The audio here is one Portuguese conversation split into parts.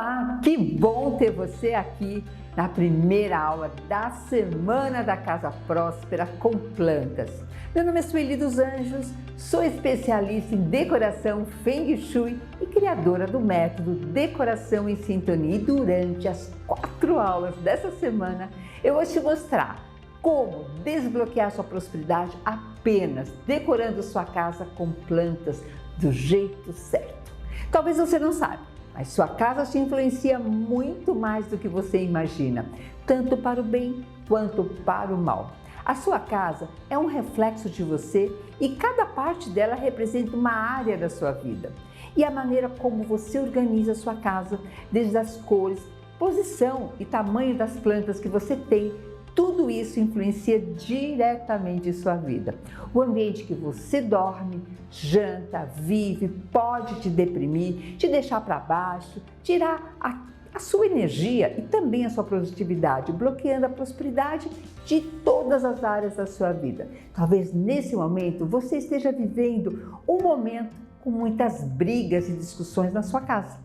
Olá, que bom ter você aqui na primeira aula da Semana da Casa Próspera com plantas. Meu nome é Sueli dos Anjos, sou especialista em decoração Feng Shui e criadora do método Decoração em Sintonia. E durante as 4 aulas dessa semana, eu vou te mostrar como desbloquear sua prosperidade apenas decorando sua casa com plantas do jeito certo. Talvez você não saiba, mas sua casa te influencia muito mais do que você imagina, tanto para o bem quanto para o mal. A sua casa é um reflexo de você e cada parte dela representa uma área da sua vida. E a maneira como você organiza a sua casa, desde as cores, posição e tamanho das plantas que você tem, tudo isso influencia diretamente em sua vida. O ambiente que você dorme, janta, vive, pode te deprimir, te deixar para baixo, tirar a sua energia e também a sua produtividade, bloqueando a prosperidade de todas as áreas da sua vida. Talvez nesse momento você esteja vivendo um momento com muitas brigas e discussões na sua casa.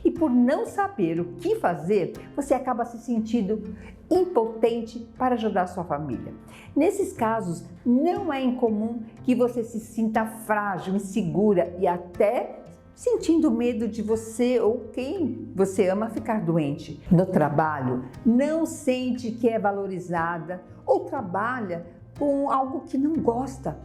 E por não saber o que fazer, você acaba se sentindo impotente para ajudar a sua família. Nesses casos, não é incomum que você se sinta frágil, insegura e até sentindo medo de você ou quem você ama ficar doente. No trabalho, não sente que é valorizada ou trabalha com algo que não gosta,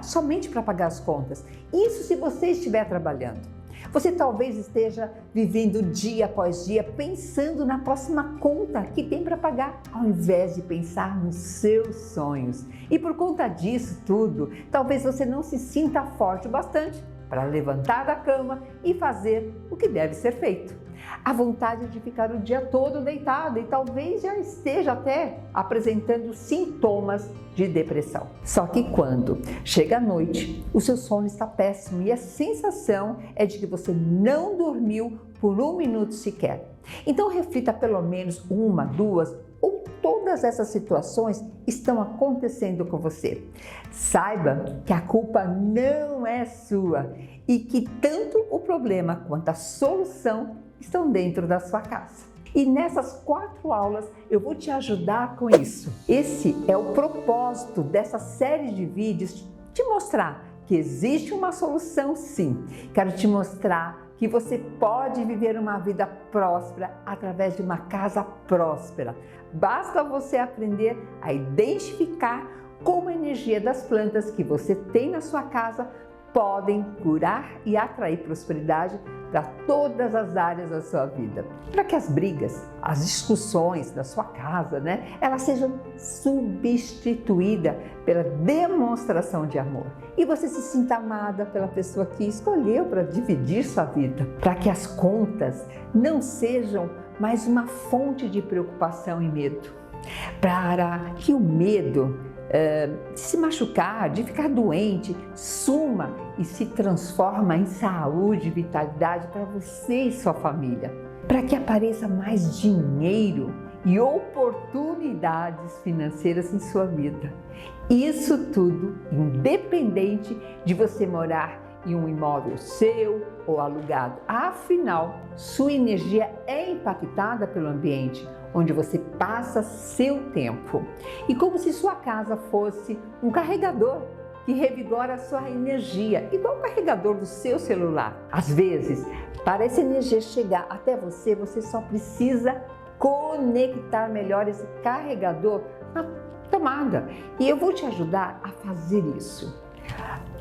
somente para pagar as contas. Isso se você estiver trabalhando. Você talvez esteja vivendo dia após dia pensando na próxima conta que tem para pagar, ao invés de pensar nos seus sonhos. E por conta disso tudo, talvez você não se sinta forte o bastante para levantar da cama e fazer o que deve ser feito. A vontade de ficar o dia todo deitado e talvez já esteja até apresentando sintomas de depressão. Só que quando chega a noite, o seu sono está péssimo e a sensação é de que você não dormiu por 1 minuto sequer. Então reflita pelo menos 1, 2 ou todas essas situações estão acontecendo com você. Saiba que a culpa não é sua e que tanto o problema quanto a solução estão dentro da sua casa. E nessas 4 aulas eu vou te ajudar com isso. Esse é o propósito dessa série de vídeos, te mostrar que existe uma solução sim. Quero te mostrar que você pode viver uma vida próspera através de uma casa próspera. Basta você aprender a identificar como a energia das plantas que você tem na sua casa podem curar e atrair prosperidade para todas as áreas da sua vida. Para que as brigas, as discussões da sua casa, elas sejam substituídas pela demonstração de amor. E você se sinta amada pela pessoa que escolheu para dividir sua vida. Para que as contas não sejam mais uma fonte de preocupação e medo. Para que o medo de se machucar, de ficar doente, suma e se transforma em saúde e vitalidade para você e sua família. Para que apareça mais dinheiro e oportunidades financeiras em sua vida. Isso tudo independente de você morar em um imóvel seu ou alugado. Afinal, sua energia é impactada pelo ambiente onde você passa seu tempo. E como se sua casa fosse um carregador que revigora a sua energia, igual o carregador do seu celular. Às vezes, para essa energia chegar até você, você só precisa conectar melhor esse carregador na tomada. E eu vou te ajudar a fazer isso.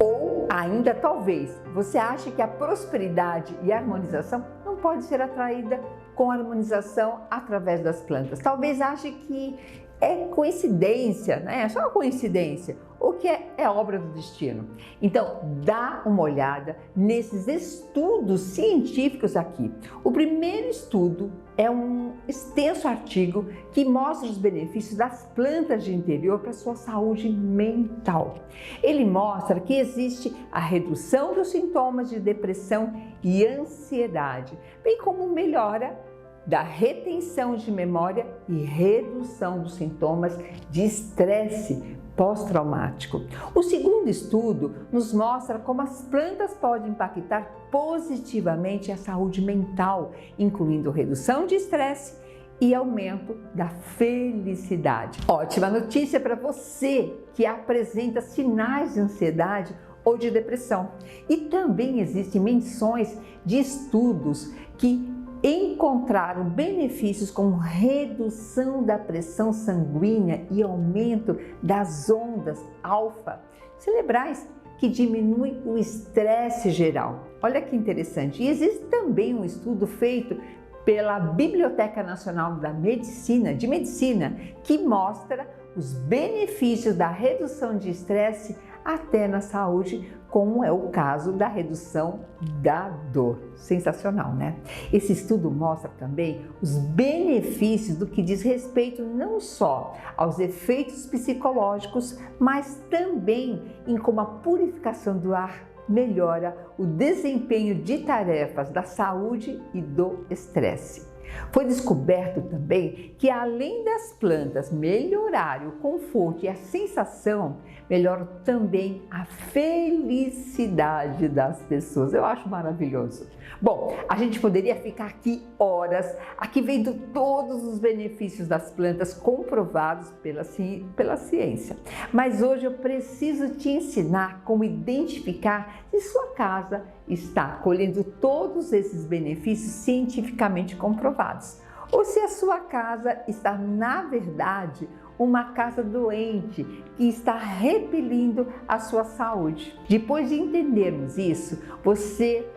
Ou ainda talvez você ache que a prosperidade e a harmonização não pode ser atraída com harmonização através das plantas. Talvez ache que é coincidência, é só uma coincidência, ou que é obra do destino. Então, dá uma olhada nesses estudos científicos aqui. O primeiro estudo é um extenso artigo que mostra os benefícios das plantas de interior para a sua saúde mental. Ele mostra que existe a redução dos sintomas de depressão e ansiedade, bem como melhora da retenção de memória e redução dos sintomas de estresse pós-traumático. O segundo estudo nos mostra como as plantas podem impactar positivamente a saúde mental, incluindo redução de estresse e aumento da felicidade. Ótima notícia para você que apresenta sinais de ansiedade ou de depressão. E também existem menções de estudos que encontraram benefícios como redução da pressão sanguínea e aumento das ondas alfa cerebrais, que diminui o estresse geral. Olha que interessante. E existe também um estudo feito pela Biblioteca Nacional de Medicina, que mostra os benefícios da redução de estresse até na saúde, como é o caso da redução da dor. Sensacional, né? Esse estudo mostra também os benefícios do que diz respeito não só aos efeitos psicológicos, mas também em como a purificação do ar melhora o desempenho de tarefas da saúde e do estresse. Foi descoberto também que, além das plantas melhorarem o conforto e a sensação, melhoram também a felicidade das pessoas. Eu acho maravilhoso. Bom, a gente poderia ficar aqui horas, aqui vendo todos os benefícios das plantas comprovados pela ciência. Mas hoje eu preciso te ensinar como identificar se sua casa está colhendo todos esses benefícios cientificamente comprovados, ou se a sua casa está, na verdade, uma casa doente que está repelindo a sua saúde. Depois de entendermos isso, você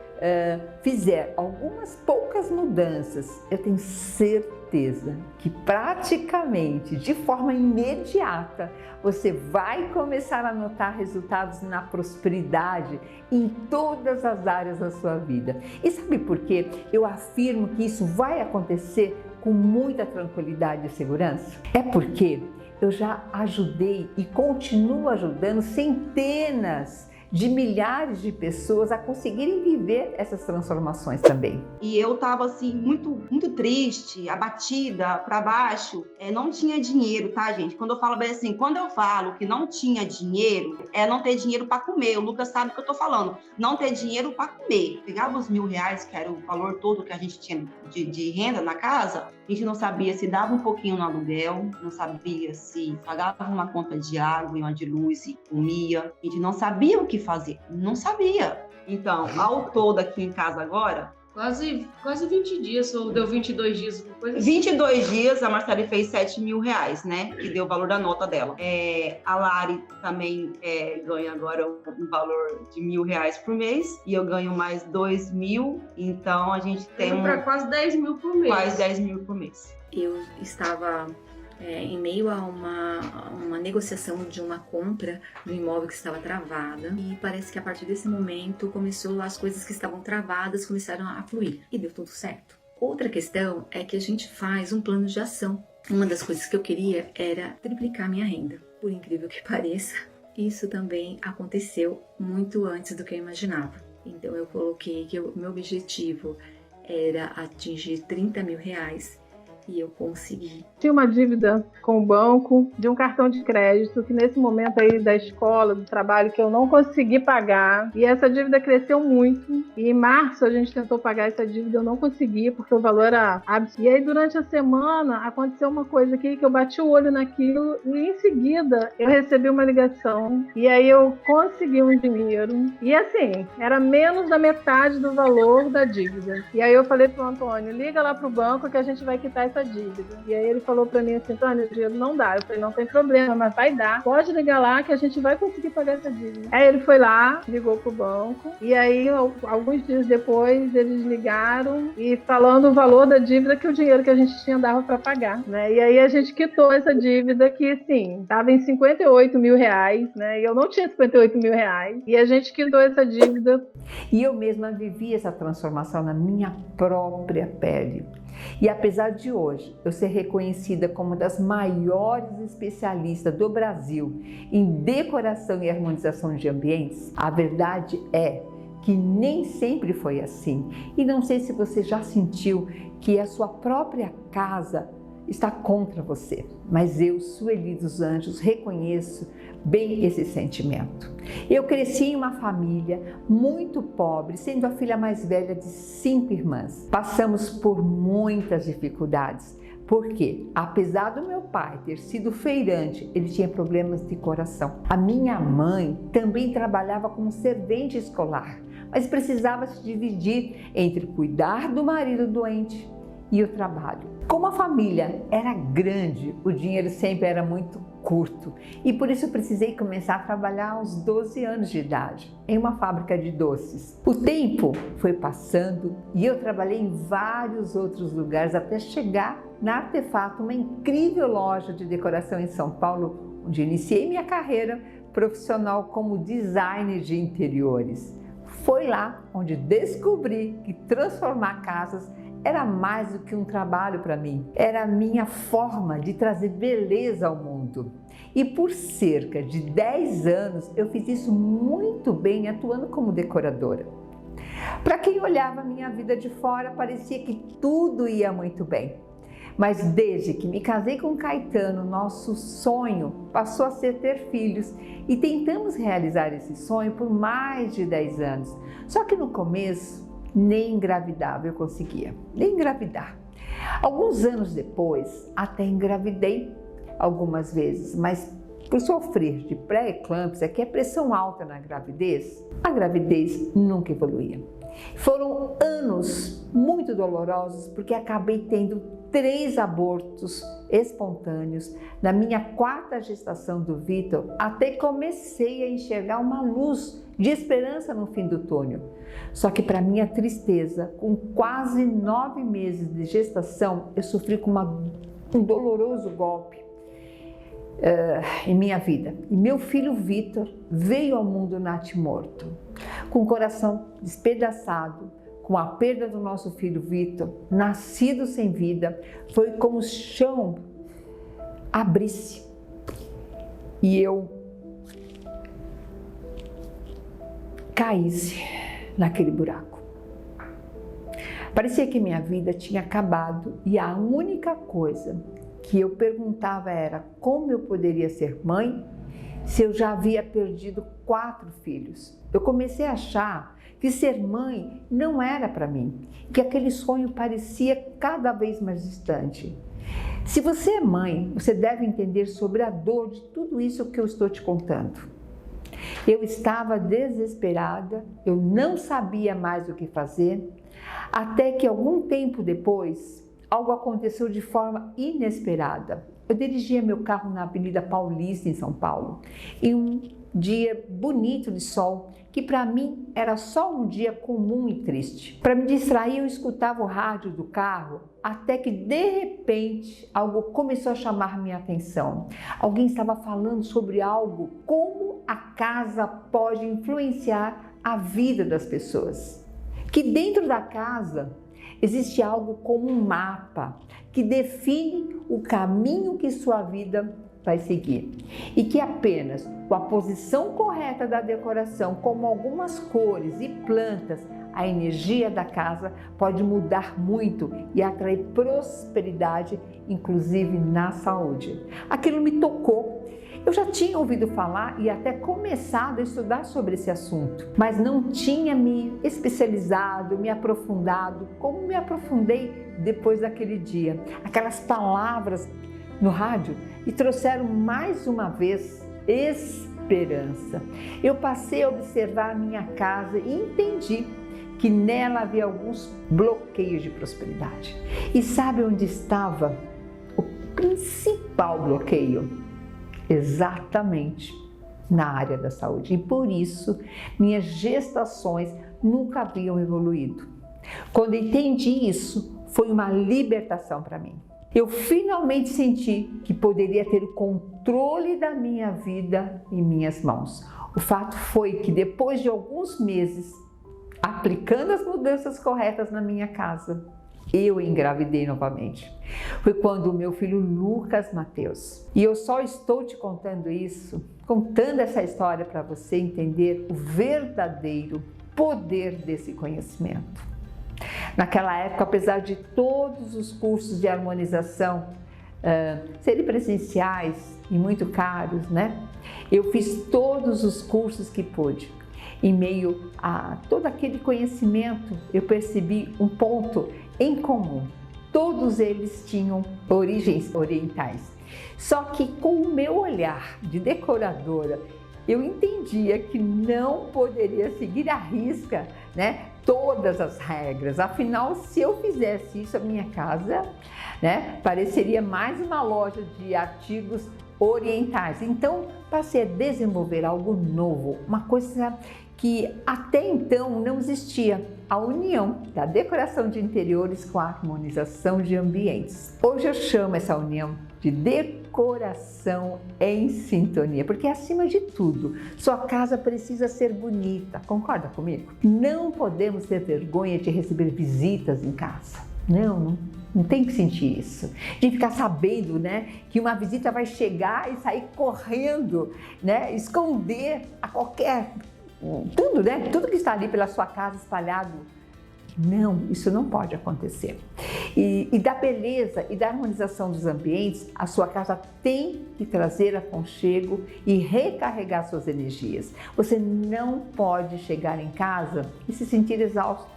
fizer algumas poucas mudanças, eu tenho certeza que praticamente de forma imediata você vai começar a notar resultados na prosperidade em todas as áreas da sua vida. E sabe por quê? Eu afirmo que isso vai acontecer com muita tranquilidade e segurança? É porque eu já ajudei e continuo ajudando centenas de milhares de pessoas a conseguirem viver essas transformações também. E eu tava assim, muito triste, abatida, para baixo. Não tinha dinheiro, tá, gente? Quando eu falo bem assim, quando eu falo que não tinha dinheiro, é não ter dinheiro para comer. O Lucas sabe o que eu tô falando. Não ter dinheiro para comer. Pegava os R$1.000, que era o valor todo que a gente tinha de renda na casa, a gente não sabia se dava um pouquinho no aluguel, não sabia se pagava uma conta de água e uma de luz e comia. A gente não sabia o que fazer, não sabia. Então, ao todo aqui em casa agora, quase 20 dias, ou deu 22 dias, uma coisa assim. 22 dias, a Marcele fez R$7.000, né? Que deu o valor da nota dela. A Lari também ganha agora um valor de R$1.000 por mês, e eu ganho mais 2.000, então a gente tem para quase 10 mil por mês. Quase 10 mil por mês. Eu estava em meio a uma negociação de uma compra do imóvel que estava travada, e parece que a partir desse momento as coisas que estavam travadas começaram a fluir e deu tudo certo. Outra questão é que a gente faz um plano de ação. Uma das coisas que eu queria era triplicar minha renda. Por incrível que pareça, isso também aconteceu muito antes do que eu imaginava. Então eu coloquei que o meu objetivo era atingir R$30.000, e eu consegui. Tinha uma dívida com o banco de um cartão de crédito que nesse momento aí da escola, do trabalho, que eu não consegui pagar, e essa dívida cresceu muito, e em março a gente tentou pagar essa dívida, eu não consegui porque o valor era absurdo. E aí durante a semana aconteceu uma coisa aqui que eu bati o olho naquilo, e em seguida eu recebi uma ligação, e aí eu consegui um dinheiro, e assim, era menos da metade do valor da dívida. E aí eu falei pro Antônio, liga lá pro banco que a gente vai quitar essa dívida. E aí ele falou pra mim assim, Antônio, o dinheiro não dá. Eu falei, não tem problema, mas vai dar. Pode ligar lá que a gente vai conseguir pagar essa dívida. Aí ele foi lá, ligou pro banco, e aí alguns dias depois eles ligaram e falando o valor da dívida, que o dinheiro que a gente tinha dava pra pagar, né? E aí a gente quitou essa dívida que, assim, tava em R$58.000, né? E eu não tinha R$58.000. E a gente quitou essa dívida. E eu mesma vivi essa transformação na minha própria pele. E apesar de hoje eu ser reconhecida como uma das maiores especialistas do Brasil em decoração e harmonização de ambientes, a verdade é que nem sempre foi assim. E não sei se você já sentiu que a sua própria casa está contra você, mas eu, Sueli dos Anjos, reconheço bem esse sentimento. Eu cresci em uma família muito pobre, sendo a filha mais velha de 5 irmãs. Passamos por muitas dificuldades, porque apesar do meu pai ter sido feirante, ele tinha problemas de coração. A minha mãe também trabalhava como servente escolar, mas precisava se dividir entre cuidar do marido doente e o trabalho. Como a família era grande, o dinheiro sempre era muito curto e por isso eu precisei começar a trabalhar aos 12 anos de idade em uma fábrica de doces. O tempo foi passando e eu trabalhei em vários outros lugares até chegar na Artefato, uma incrível loja de decoração em São Paulo, onde iniciei minha carreira profissional como designer de interiores. Foi lá onde descobri que transformar casas era mais do que um trabalho para mim. Era a minha forma de trazer beleza ao mundo. E por cerca de 10 anos eu fiz isso muito bem atuando como decoradora. Para quem olhava a minha vida de fora, parecia que tudo ia muito bem. Mas desde que me casei com Caetano, nosso sonho passou a ser ter filhos e tentamos realizar esse sonho por mais de 10 anos. Só que no começo, nem engravidava eu conseguia, nem engravidar. Alguns anos depois, até engravidei algumas vezes, mas por sofrer de pré-eclâmpsia, que é pressão alta na gravidez, a gravidez nunca evoluía. Foram anos muito dolorosos porque acabei tendo 3 abortos espontâneos na minha 4ª gestação do Vitor, até comecei a enxergar uma luz de esperança no fim do túnel. Só que para minha tristeza, com quase 9 meses de gestação, eu sofri com um doloroso golpe em minha vida. E meu filho Vitor veio ao mundo natimorto, com o coração despedaçado, com a perda do nosso filho Vitor, nascido sem vida. Foi como se o chão abrisse e eu caísse naquele buraco. Parecia que minha vida tinha acabado e a única coisa que eu perguntava era como eu poderia ser mãe se eu já havia perdido 4 filhos. Eu comecei a achar que ser mãe não era para mim, que aquele sonho parecia cada vez mais distante. Se você é mãe, você deve entender sobre a dor de tudo isso que eu estou te contando. Eu estava desesperada, eu não sabia mais o que fazer, até que algum tempo depois, algo aconteceu de forma inesperada. Eu dirigia meu carro na Avenida Paulista, em São Paulo, em um dia bonito de sol, que para mim era só um dia comum e triste. Para me distrair, eu escutava o rádio do carro, até que de repente algo começou a chamar minha atenção. Alguém estava falando sobre algo, como a casa pode influenciar a vida das pessoas. Que dentro da casa existe algo como um mapa que define o caminho que sua vida vai seguir e que apenas com a posição correta da decoração, como algumas cores e plantas, a energia da casa pode mudar muito e atrair prosperidade, inclusive na saúde. Aquilo me tocou. Eu já tinha ouvido falar e até começado a estudar sobre esse assunto, mas não tinha me especializado, me aprofundado, como me aprofundei depois daquele dia. Aquelas palavras no rádio e trouxeram mais uma vez esperança. Eu passei a observar a minha casa e entendi que nela havia alguns bloqueios de prosperidade. E sabe onde estava o principal bloqueio? Exatamente na área da saúde. E por isso, minhas gestações nunca haviam evoluído. Quando entendi isso, foi uma libertação para mim. Eu finalmente senti que poderia ter o controle da minha vida em minhas mãos. O fato foi que depois de alguns meses, aplicando as mudanças corretas na minha casa, eu engravidei novamente. Foi quando o meu filho Lucas Mateus. E eu só estou te contando isso, contando essa história para você entender o verdadeiro poder desse conhecimento. Naquela época, apesar de todos os cursos de harmonização serem presenciais e muito caros, né? Eu fiz todos os cursos que pude. Em meio a todo aquele conhecimento, eu percebi um ponto em comum. Todos eles tinham origens orientais. Só que com o meu olhar de decoradora, eu entendia que não poderia seguir à risca, né, todas as regras. Afinal, se eu fizesse isso, a minha casa, né, pareceria mais uma loja de artigos orientais. Então, passei a desenvolver algo novo, uma coisa que até então não existia, a união da decoração de interiores com a harmonização de ambientes. Hoje eu chamo essa união de decoração em sintonia, porque acima de tudo, sua casa precisa ser bonita, concorda comigo? Não podemos ter vergonha de receber visitas em casa, não tem que sentir isso, de ficar sabendo, né, que uma visita vai chegar e sair correndo, né, esconder a qualquer tudo, né? Tudo que está ali pela sua casa espalhado. Não, isso não pode acontecer. E da beleza e da harmonização dos ambientes, a sua casa tem que trazer aconchego e recarregar suas energias. Você não pode chegar em casa e se sentir exausto.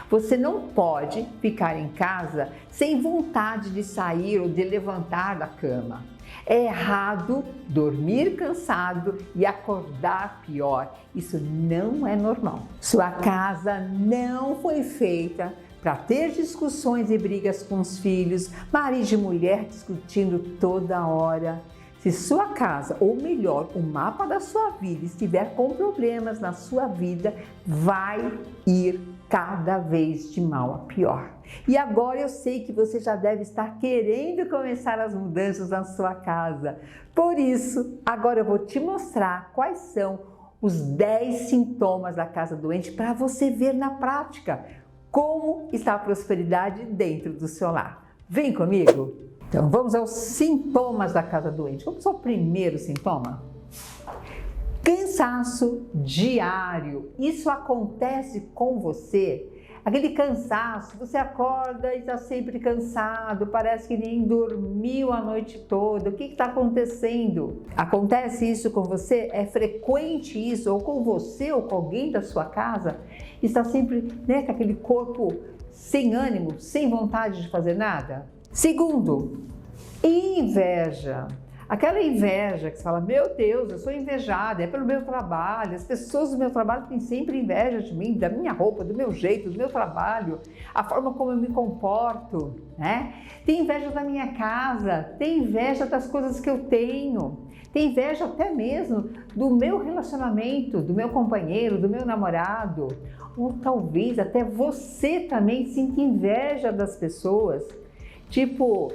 Você não pode ficar em casa sem vontade de sair ou de levantar da cama. É errado dormir cansado e acordar pior. Isso não é normal. Sua casa não foi feita para ter discussões e brigas com os filhos, marido e mulher discutindo toda hora. Se sua casa, ou melhor, o mapa da sua vida estiver com problemas na sua vida, vai ir cada vez de mal a pior. E agora eu sei que você já deve estar querendo começar as mudanças na sua casa. Por isso, agora eu vou te mostrar quais são os 10 sintomas da casa doente para você ver na prática como está a prosperidade dentro do seu lar. Vem comigo? Então vamos aos sintomas da casa doente. Vamos ao primeiro sintoma? Cansaço diário. Isso acontece com você? Aquele cansaço, você acorda e está sempre cansado, parece que nem dormiu a noite toda. O que está acontecendo? Acontece isso com você? É frequente isso? Ou com você ou com alguém da sua casa? Está sempre, né, com aquele corpo sem ânimo, sem vontade de fazer nada? Segundo, inveja. Aquela inveja que você fala, meu Deus, eu sou invejada, é pelo meu trabalho, as pessoas do meu trabalho têm sempre inveja de mim, da minha roupa, do meu jeito, do meu trabalho, a forma como eu me comporto, né? Tem inveja da minha casa, tem inveja das coisas que eu tenho, tem inveja até mesmo do meu relacionamento, do meu companheiro, do meu namorado, ou talvez até você também sinta inveja das pessoas, tipo...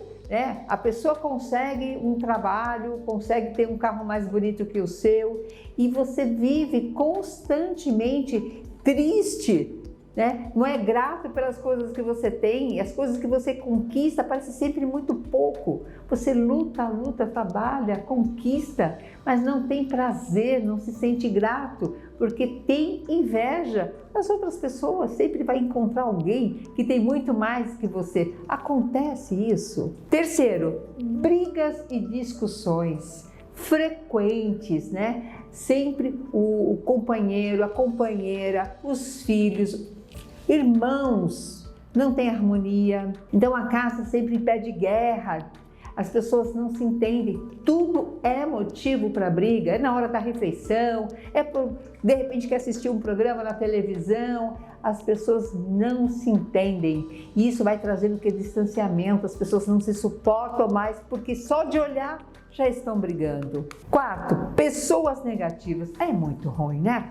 a pessoa consegue um trabalho, consegue ter um carro mais bonito que o seu e você vive constantemente triste, né? Não é grato pelas coisas que você tem, as coisas que você conquista parece sempre muito pouco. Você luta, trabalha, conquista, mas não tem prazer, não se sente grato, porque tem inveja das outras pessoas. Sempre vai encontrar alguém que tem muito mais que você. Acontece isso. Terceiro, brigas e discussões frequentes, né? Sempre o companheiro, a companheira, os filhos, irmãos, não tem harmonia. Então a casa sempre pede guerra. As pessoas não se entendem, tudo é motivo para briga, é na hora da refeição, de repente quer assistir um programa na televisão, as pessoas não se entendem e isso vai trazendo distanciamento, as pessoas não se suportam mais porque só de olhar já estão brigando. Quarto, pessoas negativas, é muito ruim, né?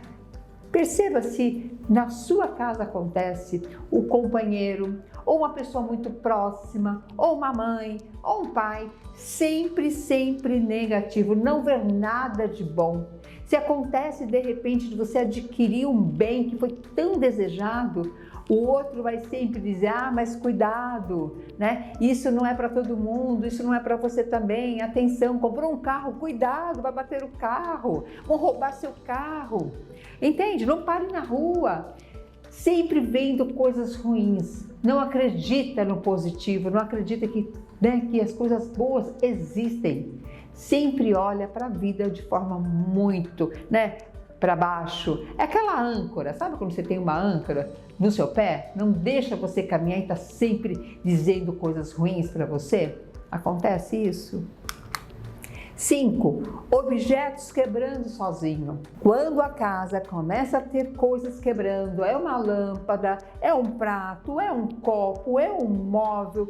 Perceba se na sua casa acontece o companheiro, ou uma pessoa muito próxima, ou uma mãe, ou um pai, sempre negativo, não ver nada de bom. Se acontece de repente de você adquirir um bem que foi tão desejado, o outro vai sempre dizer, mas cuidado, né? Isso não é para todo mundo, isso não é para você também, atenção, comprou um carro, cuidado, vai bater o carro, vão roubar seu carro, entende? Não pare na rua, sempre vendo coisas ruins, não acredita no positivo, não acredita que, que as coisas boas existem. Sempre olha para a vida de forma muito, para baixo. É aquela âncora, sabe quando você tem uma âncora no seu pé? Não deixa você caminhar e está sempre dizendo coisas ruins para você? Acontece isso? 5. Objetos quebrando sozinho. Quando a casa começa a ter coisas quebrando, é uma lâmpada, é um prato, é um copo, é um móvel,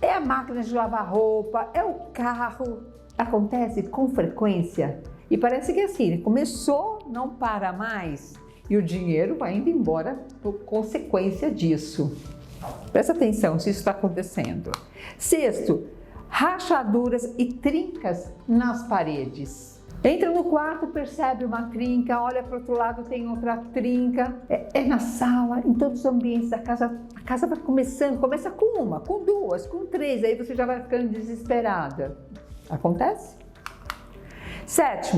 é a máquina de lavar roupa, é o carro. Acontece com frequência. E parece que assim, começou, não para mais. E o dinheiro vai indo embora por consequência disso. Presta atenção se isso está acontecendo. 6. Rachaduras e trincas nas paredes. Entra no quarto, percebe uma trinca, olha para o outro lado, tem outra trinca. É na sala, em todos os ambientes da casa. A casa vai começando, começa com uma, com duas, com três, aí você já vai ficando desesperada. Acontece? 7.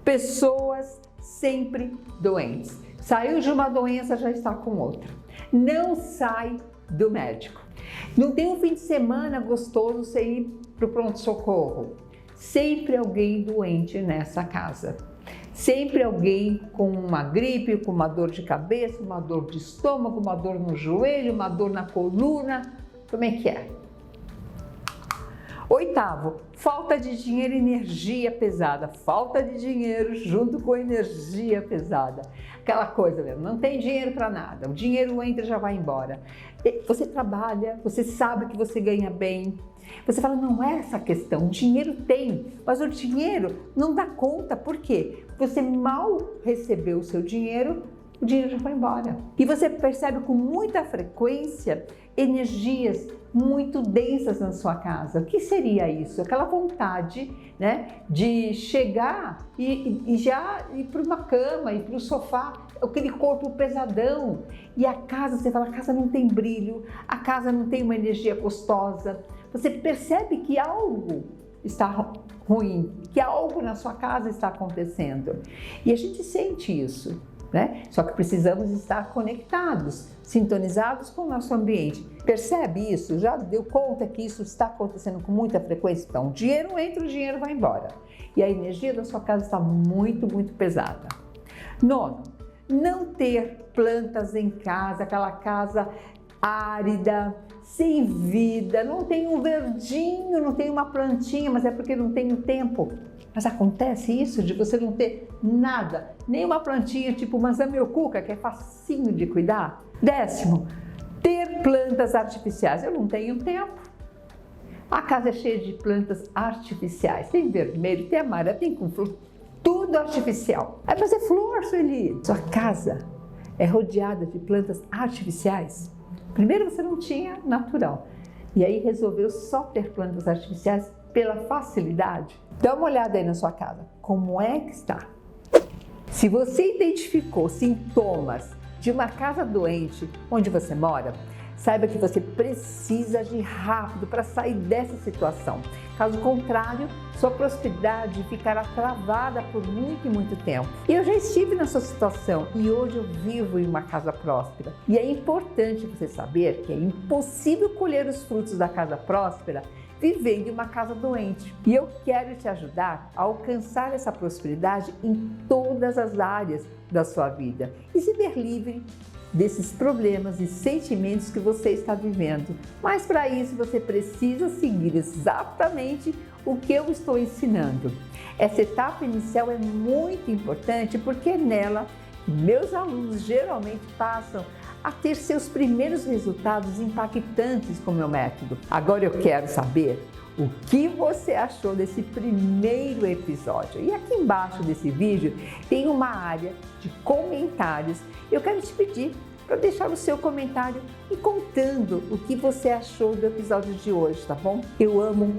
Pessoas sempre doentes. Saiu de uma doença, já está com outra. Não sai do médico. Não tem um fim de semana gostoso sem ir para o pronto-socorro. Sempre alguém doente nessa casa. Sempre alguém com uma gripe, com uma dor de cabeça, uma dor de estômago, uma dor no joelho, uma dor na coluna. Como é que é? 8. Falta de dinheiro e energia pesada. Falta de dinheiro junto com energia pesada. Aquela coisa mesmo, não tem dinheiro para nada. O dinheiro entra e já vai embora. Você trabalha, você sabe que você ganha bem. Você fala, não é essa a questão, o dinheiro tem, mas o dinheiro não dá conta. Por quê? Você mal recebeu o seu dinheiro, o dinheiro já foi embora. E você percebe com muita frequência energias muito densas na sua casa. O que seria isso? Aquela vontade, de chegar e já ir para uma cama, ir para o sofá, aquele corpo pesadão. E a casa, você fala, a casa não tem brilho, a casa não tem uma energia gostosa. Você percebe que algo está ruim, que algo na sua casa está acontecendo. E a gente sente isso. Só que precisamos estar conectados, sintonizados com o nosso ambiente. Percebe isso? Já deu conta que isso está acontecendo com muita frequência? Então, o dinheiro entra, o dinheiro vai embora. E a energia da sua casa está muito, muito pesada. 9. Não ter plantas em casa, aquela casa árida, sem vida, não tem um verdinho, não tem uma plantinha, mas é porque não tem o tempo. Mas acontece isso de você não ter nada, nem uma plantinha tipo uma zamioculca, que é facinho de cuidar. 10. Ter plantas artificiais. Eu não tenho tempo. A casa é cheia de plantas artificiais. Tem vermelho, tem amarelo, tem com flor, tudo artificial. É fazer flor, Sueli. Sua casa é rodeada de plantas artificiais. Primeiro você não tinha natural. E aí resolveu só ter plantas artificiais pela facilidade. Dá uma olhada aí na sua casa, como é que está? Se você identificou sintomas de uma casa doente onde você mora, saiba que você precisa agir rápido para sair dessa situação. Caso contrário, sua prosperidade ficará travada por muito e muito tempo. E eu já estive nessa situação e hoje eu vivo em uma casa próspera. E é importante você saber que é impossível colher os frutos da casa próspera vivendo em uma casa doente. E eu quero te ajudar a alcançar essa prosperidade em todas as áreas da sua vida e se ver livre desses problemas e sentimentos que você está vivendo. Mas para isso você precisa seguir exatamente o que eu estou ensinando. Essa etapa inicial é muito importante porque nela meus alunos geralmente passam a ter seus primeiros resultados impactantes com o meu método. Agora eu quero saber o que você achou desse primeiro episódio. E aqui embaixo desse vídeo tem uma área de comentários. Eu quero te pedir para deixar o seu comentário e contando o que você achou do episódio de hoje, tá bom? Eu amo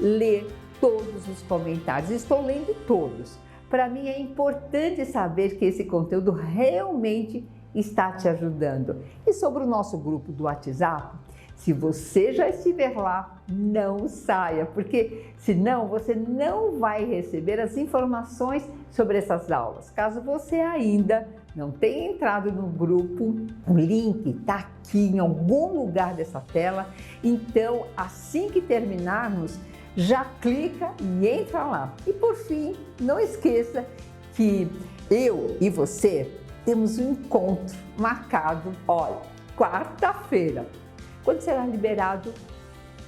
ler todos os comentários. Estou lendo todos. Para mim é importante saber que esse conteúdo realmente está te ajudando. E sobre o nosso grupo do WhatsApp, Se você já estiver lá, não saia, porque senão você não vai receber as informações sobre essas aulas. Caso você ainda não tenha entrado no grupo, o link está aqui em algum lugar dessa tela. Então, assim que terminarmos, já clica e entra lá. E por fim, não esqueça que eu e você temos um encontro marcado, olha, quarta-feira, quando será liberado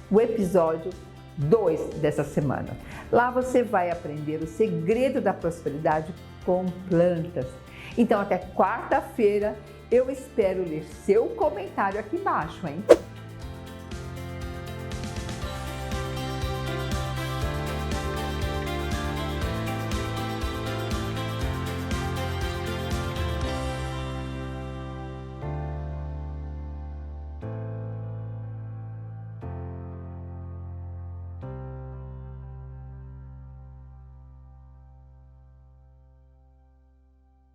o episódio 2 dessa semana. Lá você vai aprender o segredo da prosperidade com plantas. Então, até quarta-feira, eu espero ler seu comentário aqui embaixo, hein?